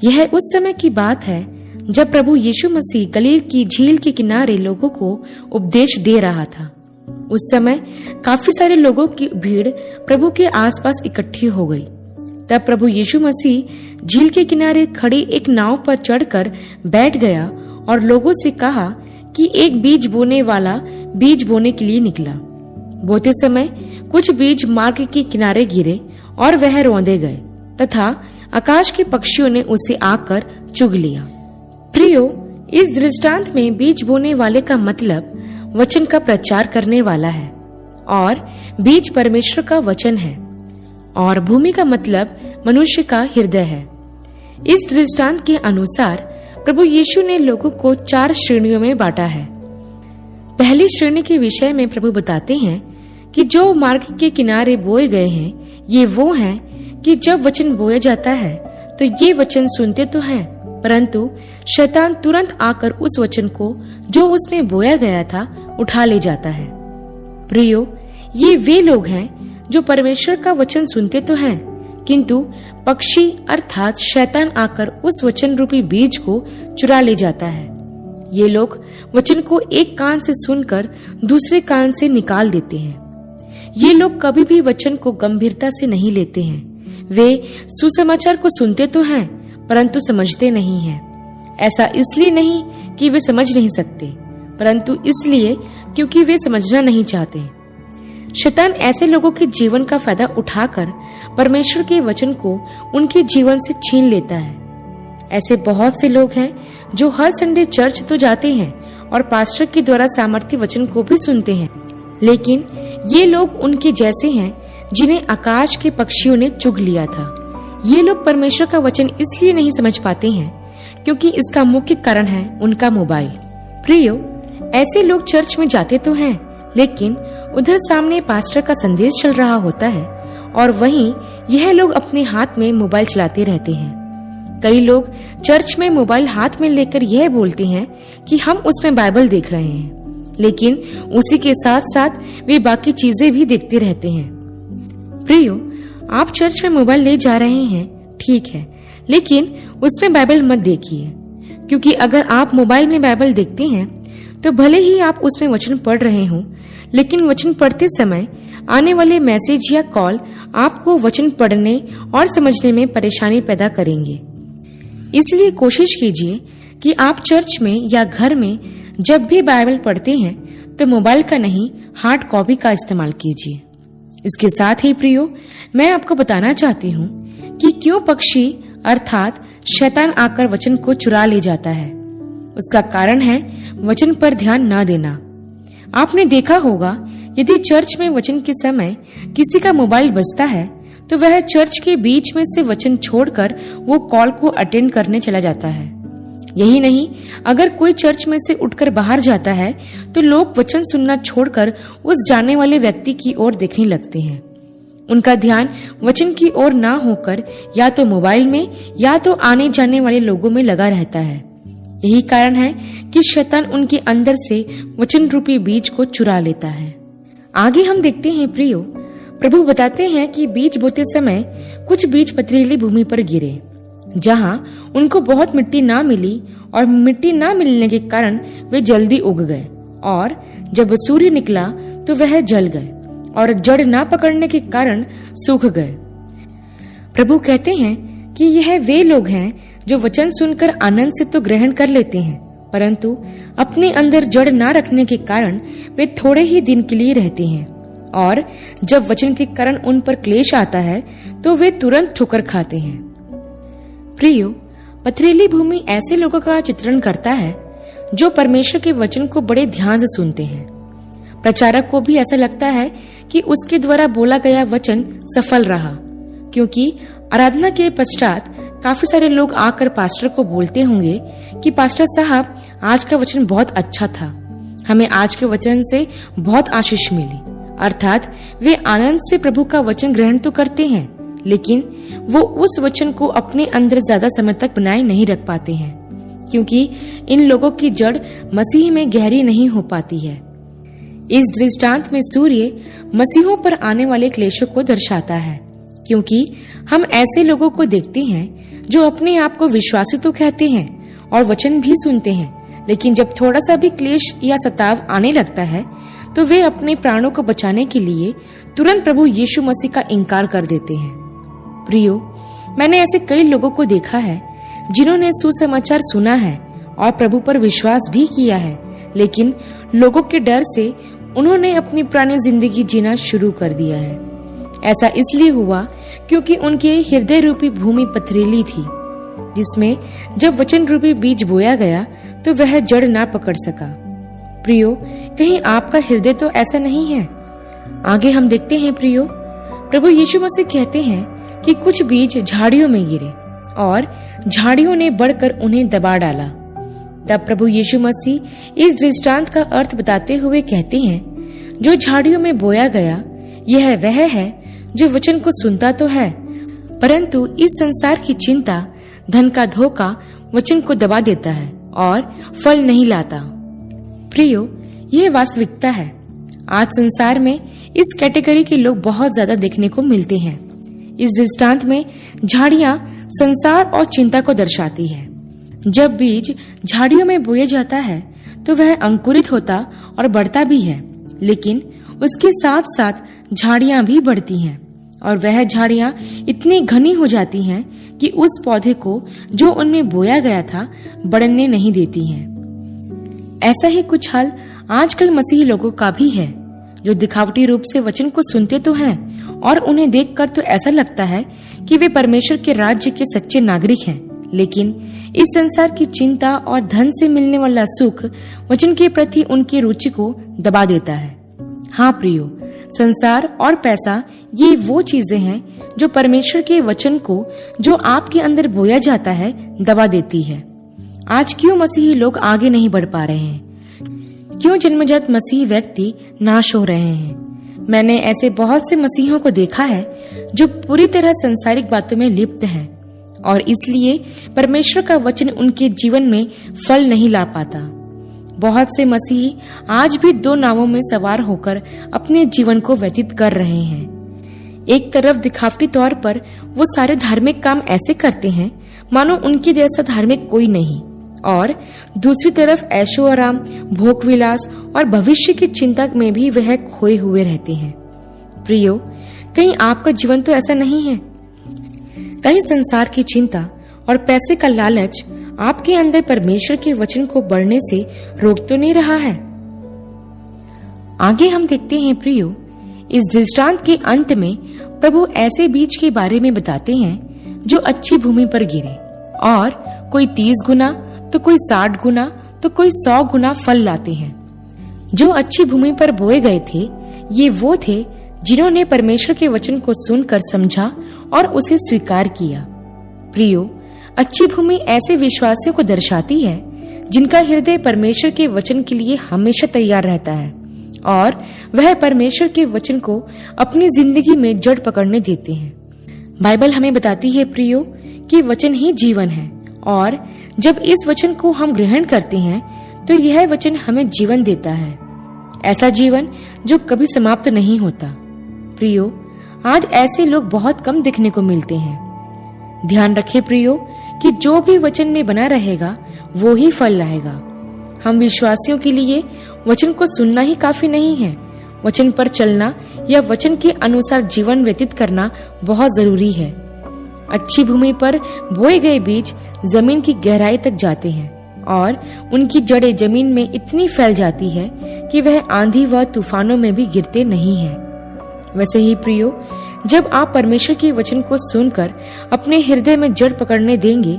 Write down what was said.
यह उस समय की बात है जब प्रभु यीशु मसीह गलील की झील के किनारे लोगों को उपदेश दे रहा था। उस समय काफी सारे लोगों की भीड़ प्रभु के आसपास इकट्ठी हो गई। तब प्रभु यीशु मसीह झील के किनारे खड़ी एक नाव पर चढ़कर बैठ गया और लोगों से कहा कि एक बीज बोने वाला बीज बोने के लिए निकला। बोते समय कुछ बीज मार्ग के किनारे गिरे और वह रौंदे गए तथा आकाश के पक्षियों ने उसे आकर चुग लिया। प्रियो, इस दृष्टांत में बीज बोने वाले का मतलब वचन का प्रचार करने वाला है और बीज परमेश्वर का वचन है और भूमि का मतलब मनुष्य का हृदय है। इस दृष्टांत के अनुसार प्रभु यीशु ने लोगों को 4 श्रेणियों में बांटा है। पहली श्रेणी के विषय में प्रभु बताते हैं कि जो मार्ग के किनारे बोए गए हैं, ये वो हैं कि जब वचन बोया जाता है तो ये वचन सुनते तो हैं, परंतु शैतान तुरंत आकर उस वचन को जो उसमें बोया गया था उठा ले जाता है। प्रियो, ये वे लोग हैं जो परमेश्वर का वचन सुनते तो हैं, किंतु पक्षी अर्थात शैतान आकर उस वचन रूपी बीज को चुरा ले जाता है। ये लोग वचन को एक कान से सुनकर दूसरे कान से निकाल देते हैं। ये लोग कभी भी वचन को गंभीरता से नहीं लेते हैं। वे सुसमाचार को सुनते तो हैं, परंतु समझते नहीं हैं। ऐसा इसलिए नहीं कि वे समझ नहीं सकते, परंतु इसलिए क्योंकि वे समझना नहीं चाहते। शैतान ऐसे लोगों के जीवन का फायदा उठाकर परमेश्वर के वचन को उनके जीवन से छीन लेता है। ऐसे बहुत से लोग हैं जो हर संडे चर्च तो जाते हैं और पास्टर के द्वारा सामर्थ्य वचन को भी सुनते हैं, लेकिन ये लोग उनके जैसे हैं जिन्हें आकाश के पक्षियों ने चुग लिया था। ये लोग परमेश्वर का वचन इसलिए नहीं समझ पाते हैं क्योंकि इसका मुख्य कारण है उनका मोबाइल। प्रियो, ऐसे लोग चर्च में जाते तो हैं, लेकिन उधर सामने पास्टर का संदेश चल रहा होता है और वहीं यह लोग अपने हाथ में मोबाइल चलाते रहते हैं। कई लोग चर्च में मोबाइल हाथ में लेकर यह बोलते हैं कि हम उसमें बाइबल देख रहे हैं, लेकिन उसी के साथ साथ वे बाकी चीजें भी देखते रहते हैं। प्रियो, आप चर्च में मोबाइल ले जा रहे हैं, ठीक है, लेकिन उसमें बाइबल मत देखिए, क्योंकि अगर आप मोबाइल में बाइबल देखते हैं तो भले ही आप उसमें वचन पढ़ रहे हो, लेकिन वचन पढ़ते समय आने वाले मैसेज या कॉल आपको वचन पढ़ने और समझने में परेशानी पैदा करेंगे। इसलिए कोशिश कीजिए कि आप चर्च में या घर में जब भी बाइबल पढ़ते हैं तो मोबाइल का नहीं, हार्ड कॉपी का इस्तेमाल कीजिए। इसके साथ ही प्रियो, मैं आपको बताना चाहती हूँ कि क्यों पक्षी अर्थात शैतान आकर वचन को चुरा ले जाता है। उसका कारण है वचन पर ध्यान न देना। आपने देखा होगा, यदि चर्च में वचन के समय किसी का मोबाइल बजता है तो वह चर्च के बीच में से वचन छोड़कर वो कॉल को अटेंड करने चला जाता है। यही नहीं, अगर कोई चर्च में से उठकर बाहर जाता है तो लोग वचन सुनना छोड़कर उस जाने वाले व्यक्ति की ओर देखने लगते हैं। उनका ध्यान वचन की ओर ना होकर या तो मोबाइल में या तो आने जाने वाले लोगों में लगा रहता है। यही कारण है कि शैतान उनके अंदर से वचन रूपी बीज को चुरा लेता है। आगे हम देखते हैं प्रियो, प्रभु बताते हैं कि बीज बोते समय कुछ बीज पथरीली भूमि पर गिरे, जहां उनको बहुत मिट्टी ना मिली और मिट्टी ना मिलने के कारण वे जल्दी उग गए और जब सूर्य निकला तो वह जल गए और जड़ ना पकड़ने के कारण सूख गए। प्रभु कहते हैं कि यह वे लोग हैं जो वचन सुनकर आनंद से तो ग्रहण कर लेते हैं, परंतु अपने अंदर जड़ ना रखने के कारण वे थोड़े ही दिन के लिए रहते हैं और जब वचन के कारण उन पर क्लेश आता है तो वे तुरंत ठोकर खाते हैं। प्रियो, पथरीली भूमि ऐसे लोगों का चित्रण करता है जो परमेश्वर के वचन को बड़े ध्यान से सुनते हैं। प्रचारक को भी ऐसा लगता है कि उसके द्वारा बोला गया वचन सफल रहा, क्योंकि आराधना के पश्चात काफी सारे लोग आकर पास्टर को बोलते होंगे कि पास्टर साहब, आज का वचन बहुत अच्छा था, हमें आज के वचन से बहुत आशीष मिली। अर्थात वे आनंद से प्रभु का वचन ग्रहण तो करते हैं, लेकिन वो उस वचन को अपने अंदर ज्यादा समय तक बनाए नहीं रख पाते हैं, क्योंकि इन लोगों की जड़ मसीह में गहरी नहीं हो पाती है। इस दृष्टांत में सूर्य मसीहों पर आने वाले क्लेशों को दर्शाता है, क्योंकि हम ऐसे लोगों को देखते हैं जो अपने आप को विश्वासी तो कहते हैं और वचन भी सुनते हैं, लेकिन जब थोड़ा सा भी क्लेश या सताव आने लगता है तो वे अपने प्राणों को बचाने के लिए तुरंत प्रभु यीशु मसीह का इनकार कर देते हैं। प्रियो, मैंने ऐसे कई लोगों को देखा है जिन्होंने सुसमाचार सुना है और प्रभु पर विश्वास भी किया है, लेकिन लोगों के डर से उन्होंने अपनी पुरानी जिंदगी जीना शुरू कर दिया है। ऐसा इसलिए हुआ क्योंकि उनके हृदय रूपी भूमि पथरीली थी, जिसमें जब वचन रूपी बीज बोया गया तो वह जड़ ना पकड़ सका। प्रियो, कहीं आपका हृदय तो ऐसा नहीं है? आगे हम देखते हैं प्रियो, प्रभु यीशु मसीह कहते हैं कि कुछ बीज झाड़ियों में गिरे और झाड़ियों ने बढ़कर उन्हें दबा डाला। तब प्रभु यीशु मसीह इस दृष्टांत का अर्थ बताते हुए कहते हैं, जो झाड़ियों में बोया गया यह वह है जो वचन को सुनता तो है, परंतु इस संसार की चिंता, धन का धोखा वचन को दबा देता है और फल नहीं लाता। प्रियो, यह वास्तविकता है। आज संसार में इस कैटेगरी के लोग बहुत ज्यादा देखने को मिलते हैं। इस दृष्टांत में झाड़ियां संसार और चिंता को दर्शाती है। जब बीज झाड़ियों में बोया जाता है तो वह अंकुरित होता और बढ़ता भी है, लेकिन उसके साथ साथ झाड़ियां भी बढ़ती हैं और वह झाड़ियां इतनी घनी हो जाती हैं कि उस पौधे को जो उनमें बोया गया था बढ़ने नहीं देती हैं। ऐसा ही कुछ हाल आजकल मसीही लोगों का भी है, जो दिखावटी रूप से वचन को सुनते तो हैं और उन्हें देखकर तो ऐसा लगता है कि वे परमेश्वर के राज्य के सच्चे नागरिक हैं, लेकिन इस संसार की चिंता और धन से मिलने वाला सुख वचन के प्रति उनकी रुचि को दबा देता है। हाँ प्रियो, संसार और पैसा ये वो चीजें हैं जो परमेश्वर के वचन को जो आपके अंदर बोया जाता है दबा देती है। आज क्यों मसीही लोग आगे नहीं बढ़ पा रहे हैं? क्यों जन्मजात मसीही व्यक्ति नाश हो रहे हैं? मैंने ऐसे बहुत से मसीहियों को देखा है जो पूरी तरह सांसारिक बातों में लिप्त हैं और इसलिए परमेश्वर का वचन उनके जीवन में फल नहीं ला पाता। बहुत से मसीही आज भी दो नावों में सवार होकर अपने जीवन को व्यतीत कर रहे हैं। एक तरफ दिखावटी तौर पर वो सारे धार्मिक काम ऐसे करते हैं मानो उनके जैसा धार्मिक कोई नहीं, और दूसरी तरफ ऐशो आराम, भोग विलास और भविष्य की चिंता में भी वह खोए हुए रहते हैं। प्रियो, कहीं आपका जीवन तो ऐसा नहीं है? कहीं संसार की चिंता और पैसे का लालच आपके अंदर परमेश्वर के वचन को बढ़ने से रोक तो नहीं रहा है? आगे हम देखते हैं प्रियो, इस दृष्टांत के अंत में प्रभु ऐसे बीज के बारे में बताते हैं जो अच्छी भूमि पर गिरे और कोई 30 गुना तो कोई 60 गुना तो कोई 100 गुना फल लाते हैं। जो अच्छी भूमि पर बोए गए थे ये वो थे जिन्होंने परमेश्वर के वचन को सुनकर समझा और उसे स्वीकार किया। प्रियो, अच्छी भूमि ऐसे विश्वासियों को दर्शाती है जिनका हृदय परमेश्वर के वचन के लिए हमेशा तैयार रहता है और वह परमेश्वर के वचन को अपनी जिंदगी में जड़ पकड़ने देते हैं। बाइबल हमें बताती है प्रियो कि वचन ही जीवन है, और जब इस वचन को हम ग्रहण करते हैं तो यह वचन हमें जीवन देता है, ऐसा जीवन जो कभी समाप्त नहीं होता। प्रियो, आज ऐसे लोग बहुत कम देखने को मिलते हैं। ध्यान रखें प्रियो कि जो भी वचन में बना रहेगा वो ही फल लाएगा। हम विश्वासियों के लिए वचन को सुनना ही काफी नहीं है, वचन पर चलना या वचन के अनुसार जीवन व्यतीत करना बहुत जरूरी है। अच्छी भूमि पर बोए गए बीज जमीन की गहराई तक जाते हैं और उनकी जड़ें जमीन में इतनी फैल जाती है कि वह आंधी व तूफानों में भी गिरते नहीं हैं। वैसे ही प्रियो, जब आप परमेश्वर के वचन को सुनकर अपने हृदय में जड़ पकड़ने देंगे